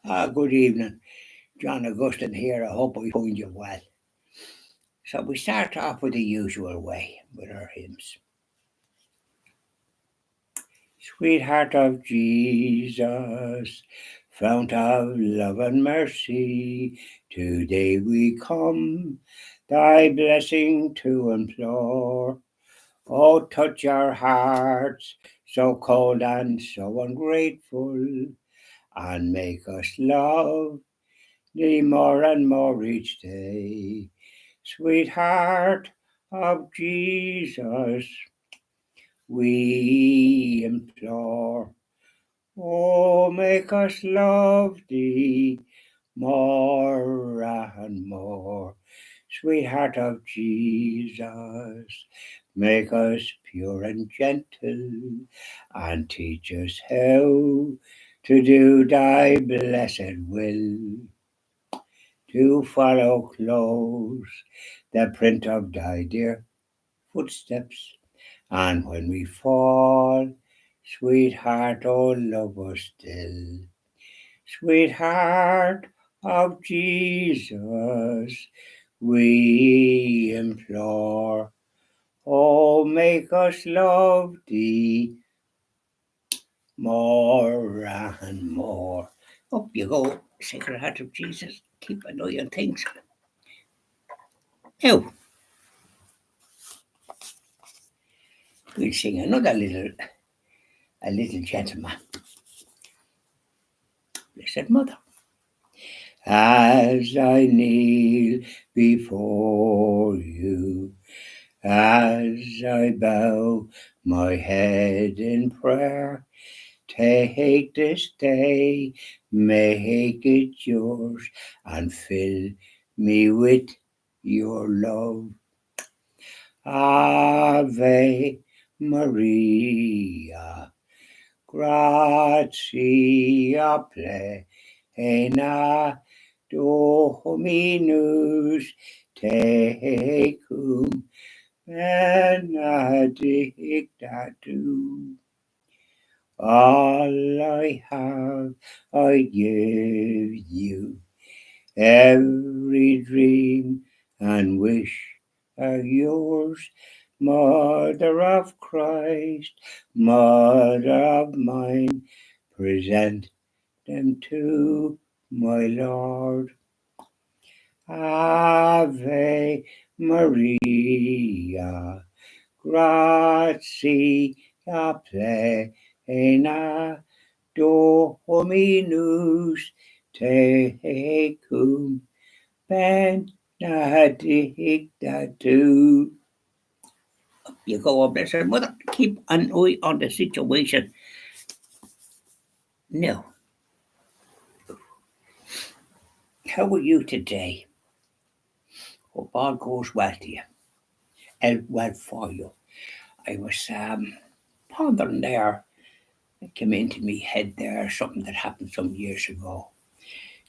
Good evening, John Augustine here. I hope I find you well. So we start off with the usual way with our hymns. Sweetheart of Jesus, fount of love and mercy, today we come, thy blessing to implore. Oh, touch our hearts, so cold and so ungrateful, and make us love thee more and more each day. Sweetheart of Jesus, we implore. Oh, make us love thee more and more. Sweetheart of Jesus, make us pure and gentle, and teach us how to do thy blessed will, to follow close the print of thy dear footsteps. And when we fall, sweetheart, oh, love us still. Sweetheart of Jesus, we implore. Oh, make us love thee more and more. Up you go, Sacred Heart of Jesus. Keep an eye on things. Now, we'll sing another little gentleman. Blessed Mother. As I kneel before you, as I bow my head in prayer, take this day, make it yours, and fill me with your love. Ave Maria, gratia plena, Dominus tecum, benedicta tu. All I have, I give you. Every dream and wish are yours. Mother of Christ, Mother of mine, present them to my Lord. Ave Maria, gratia plena, Dominus tecum, benedicta tu. Up you go, blessed Mother. Keep an eye on the situation. Now, how are you today? Hope all goes well to you, and well for you. I was pondering there. It came into me head there, something that happened some years ago.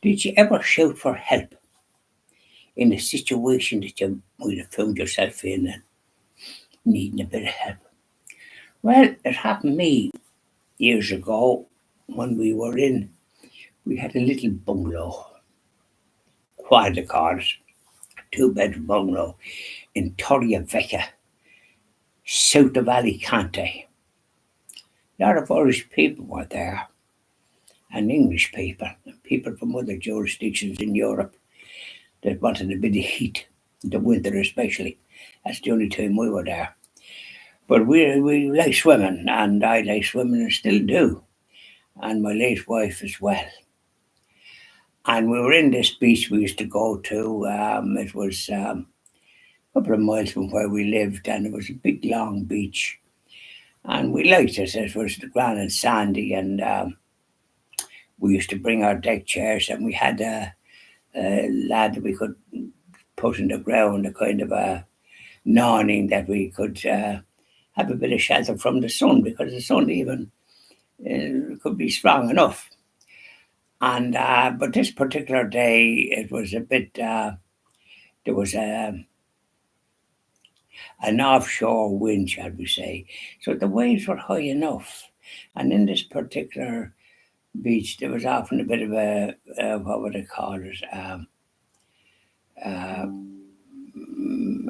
Did you ever shout for help in a situation that you might have found yourself in and needing a bit of help? Well, it happened to me years ago when we had a little bungalow, quadricars, two-bedroom bungalow in Torrevieja, south of Alicante. A lot of Irish people were there, and English people, and people from other jurisdictions in Europe that wanted a bit of heat, in the winter especially. That's the only time we were there. But we like swimming, and I like swimming and still do, and my late wife as well. And we were in this beach we used to go to. It was a couple of miles from where we lived, and it was a big, long beach. And we liked it. It was the grand and sandy, and we used to bring our deck chairs, and we had a lad that we could put in the ground, a kind of a awning that we could have a bit of shelter from the sun, because the sun even could be strong enough. And but this particular day, it was a bit. There was an offshore wind, shall we say? So the waves were high enough, and in this particular beach, there was often a bit of what would I call it, uh,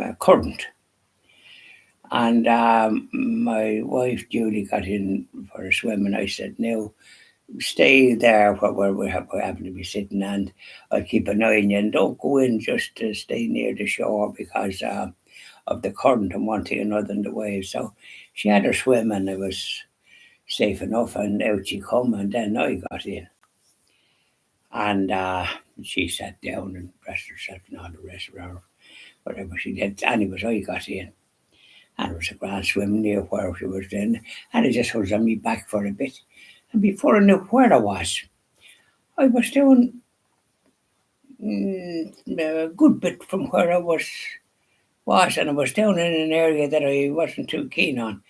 a current. And my wife Julie got in for a swim, and I said, "No, stay there where we happen to be sitting, and I'll keep an eye on you. And don't go in just to stay near the shore because of the current and one thing another in the waves." So she had her swim, and it was safe enough. And out she come, and then I got in, and she sat down and dressed herself and all the rest of her, whatever she did. Anyways, I got in. And it was a grand swim near where she was in, and it just was on me back for a bit. And before I knew where I was doing a good bit from where I was, and I was down in an area that I wasn't too keen on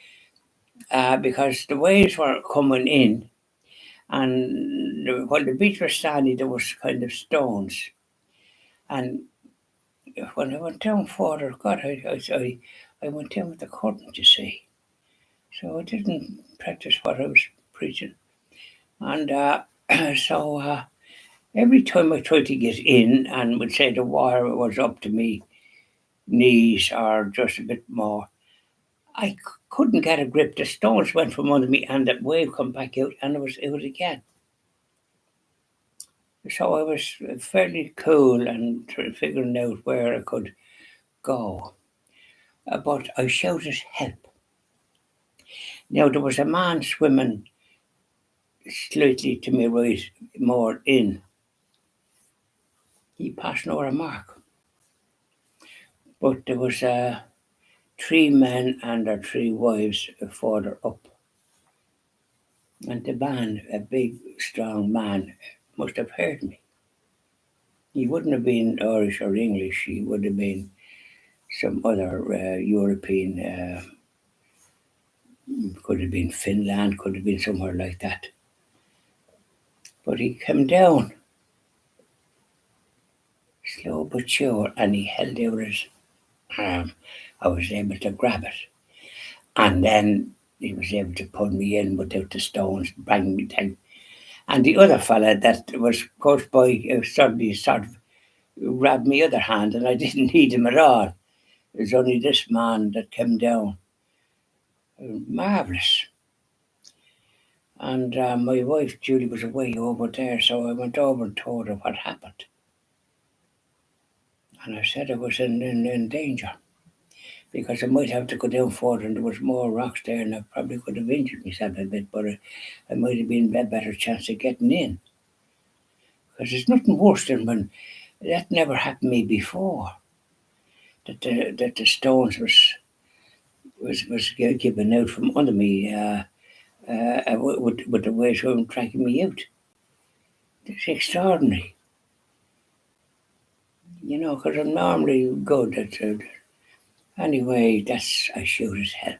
because the waves were coming in, and while the beach was sandy, there was kind of stones. And when I went down further, God, I went down with the current, you see. So I didn't practice what I was preaching. And so every time I tried to get in and would say the water was up to me knees or just a bit more, I couldn't get a grip. The stones went from under me, and the wave come back out, and it was again. So I was fairly cool and figuring out where I could go. But I shouted help. Now there was a man swimming slightly to my right, more in. He passed no remark. But there was three men and their three wives further up. And the man, a big, strong man, must have heard me. He wouldn't have been Irish or English. He would have been some other European, could have been Finland, could have been somewhere like that. But he came down, slow but sure, and he held out his arm. I was able to grab it. And then he was able to pull me in without the stones, bring me down. And the other fella that was close by suddenly sort of grabbed my other hand, and I didn't need him at all. It was only this man that came down. Marvellous. And my wife, Julie, was away over there, so I went over and told her what happened. And I said I was in danger because I might have to go down further, and there was more rocks there, and I probably could have injured myself a bit, but I might have been a better chance of getting in. Because there's nothing worse than when that never happened to me before. That the stones was given out from under me with the waves were tracking me out. It's extraordinary, because I'm normally good at it. Anyway, that's I shouted help,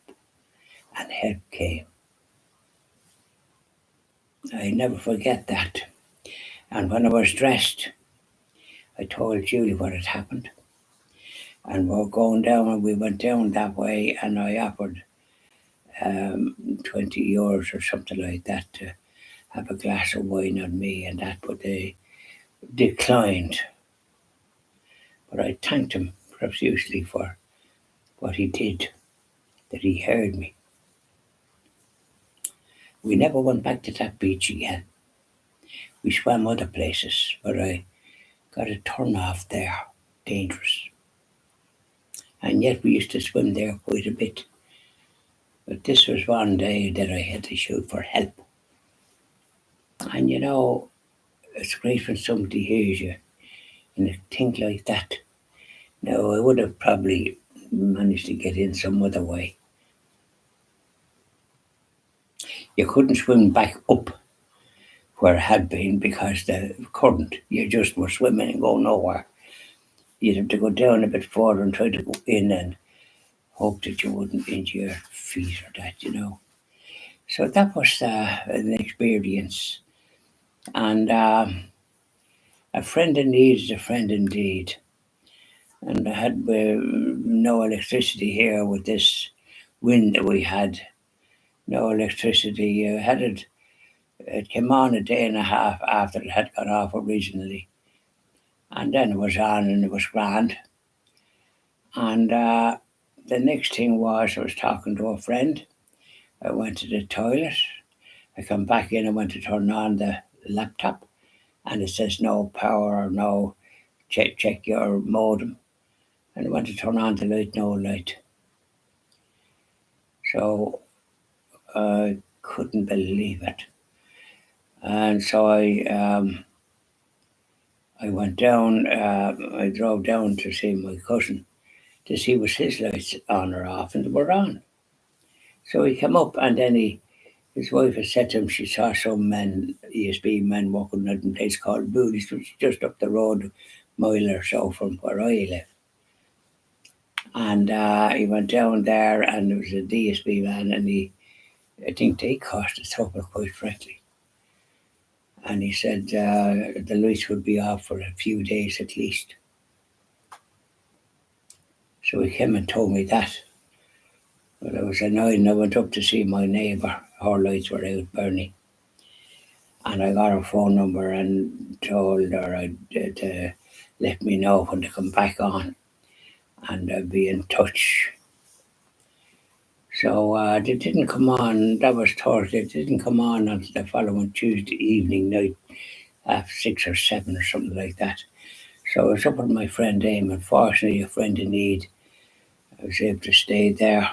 and help came. I never forget that. And when I was dressed, I told Julie what had happened. And we were going down, and we went down that way, and I offered €20 or something like that to have a glass of wine on me and that, but they declined. But I thanked him profusely for what he did, that he heard me. We never went back to that beach again. We swam other places, but I got a turn off there, dangerous. And yet we used to swim there quite a bit. But this was one day that I had to shout for help. And it's great when somebody hears you and a thing like that. Now, I would have probably managed to get in some other way. You couldn't swim back up where it had been because the current, you just were swimming and going nowhere. You'd have to go down a bit further and try to go in and hope that you wouldn't injure your feet or that. So that was an experience. And a friend in need is a friend indeed. And I had no electricity here with this wind that we had. No electricity. I had it It came on a day and a half after it had gone off originally, and then it was on and it was grand. And the next thing was I was talking to a friend. I went to the toilet. I come back in. I went to turn on the laptop, and it says no power or no check your modem. And I went to turn on the light, no light. So I couldn't believe it. And so I went down. I drove down to see my cousin to see was his lights on or off, and they were on. So he came up, and then his wife had said to him she saw some men, ESB men, walking at a place called Booties, which is just up the road, a mile or so from where I live. And he went down there, and there was a DSB man, and I think they caused the trouble, quite frankly. And he said the lights would be off for a few days at least. So he came and told me that. But I was annoyed, and I went up to see my neighbour. Her lights were out burning. And I got her phone number and told her to let me know when to come back on, and I'd be in touch. So they didn't come on. That was Thursday. They didn't come on until the following Tuesday evening night, 6 or 7 or something like that. So I was up with my friend Aim. Unfortunately, a friend in need. I was able to stay there.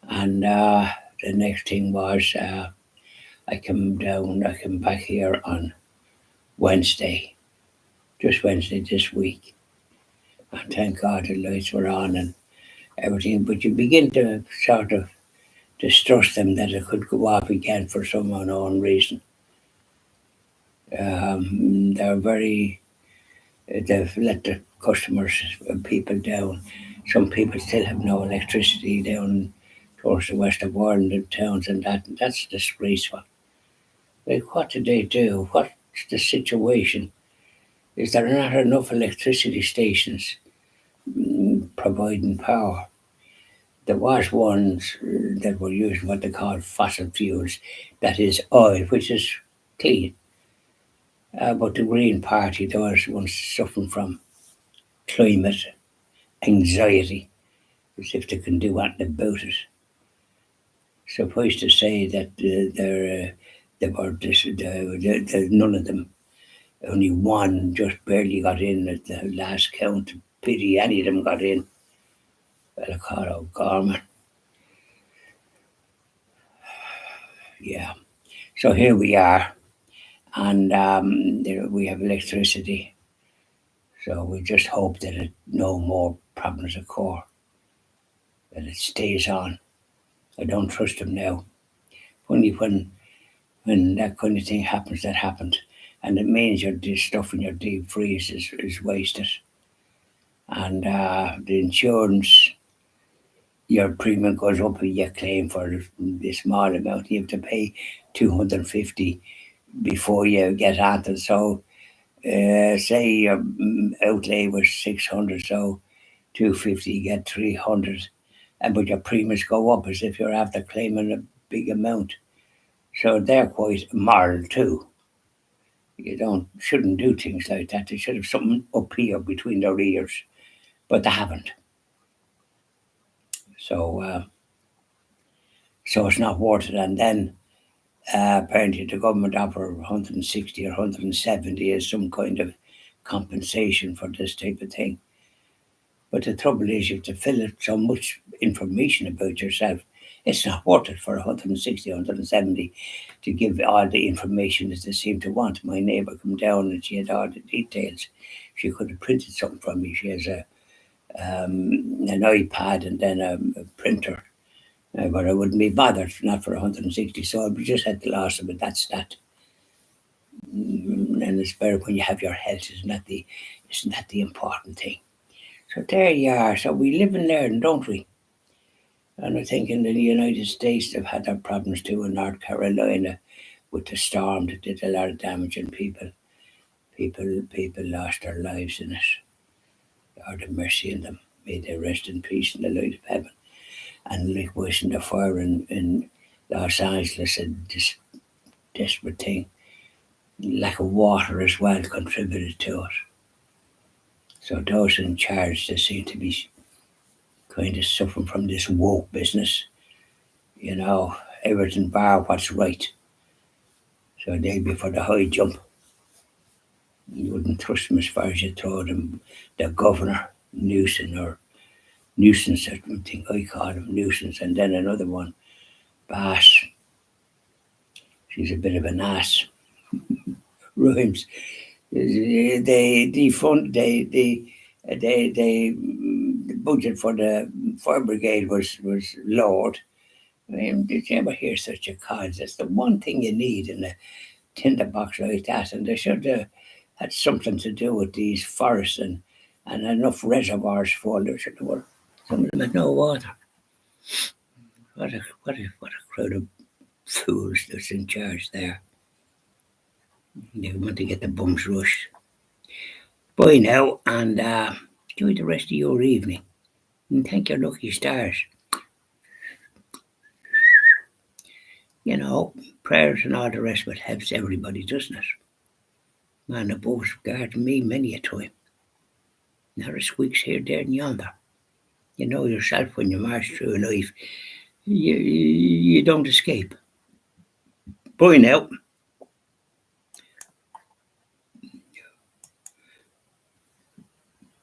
And the next thing was I came back here on Wednesday, just Wednesday this week. And thank God the lights were on and everything. But you begin to sort of distrust them that it could go off again for some unknown reason. They're very, they've let the customers and people down. Some people still have no electricity down towards the west of Ireland and towns and that's disgraceful. Like, what did they do? What's the situation? Is there not enough electricity stations providing power? There was ones that were using what they call fossil fuels, that is oil, which is clean. But the Green Party, there was ones suffering from climate anxiety, as if they can do anything about it. Suffice to say that none of them, only one just barely got in at the last count. Pity any of them got in. Well, called O'Gorman. Yeah. So here we are, and we have electricity. So we just hope that no more problems occur, that it stays on. I don't trust them now. Only when that kind of thing happens, that happens. And it means your stuff in your deep freeze is wasted. And the insurance, your premium goes up if you claim for the small amount. You have to pay 250 before you get onto. So say your outlay was 600, so 250 you get 300, but your premiums go up as if you're after claiming a big amount. So they're quite moral too. You shouldn't do things like that. They should have something up here between their ears, but they haven't. So so it's not worth it. And then apparently the government offer 160 or 170 as some kind of compensation for this type of thing. But the trouble is, you have to fill out so much information about yourself. It's not worth it for 160, 170 to give all the information that they seem to want. My neighbour came down and she had all the details. She could have printed something from me. She has an iPad and then a printer. But I wouldn't be bothered, not for 160. So I just had the loss of it. That's that. And it's better when you have your health. Isn't that the important thing? So there you are. So we live and learn, don't we? And I think in the United States they've had their problems too. In North Carolina, with the storm that did a lot of damage, and people lost their lives in it. Lord have mercy on them. May they rest in peace in the light of heaven. And likewise in the fire in Los Angeles, and this desperate thing. Lack of water as well contributed to it. So those in charge, they seem to be kind of suffering from this woke business. You know, everything bar what's right. So they'd be for the high jump. You wouldn't trust them as far as you throw them. The governor, Newsom, or Nuisance, I think I call him Nuisance, and then another one, Bass. She's a bit of an ass. Rhymes. They defund. The budget for the fire brigade was lowered. I mean, did you ever hear such a cause? That's the one thing you need in a tinderbox like that, and they should have had something to do with these forests and enough reservoirs full. There should have. Some of them had no water. What a crowd of fools that's in charge there. They want to get the bums rushed. Bye now, and enjoy the rest of your evening. And thank your lucky stars. You know, prayers and all the rest of it helps everybody, doesn't it? Man above's guarding me many a time. Now the squeaks here, there, and yonder. You know yourself when you march through life, you don't escape. Bye now.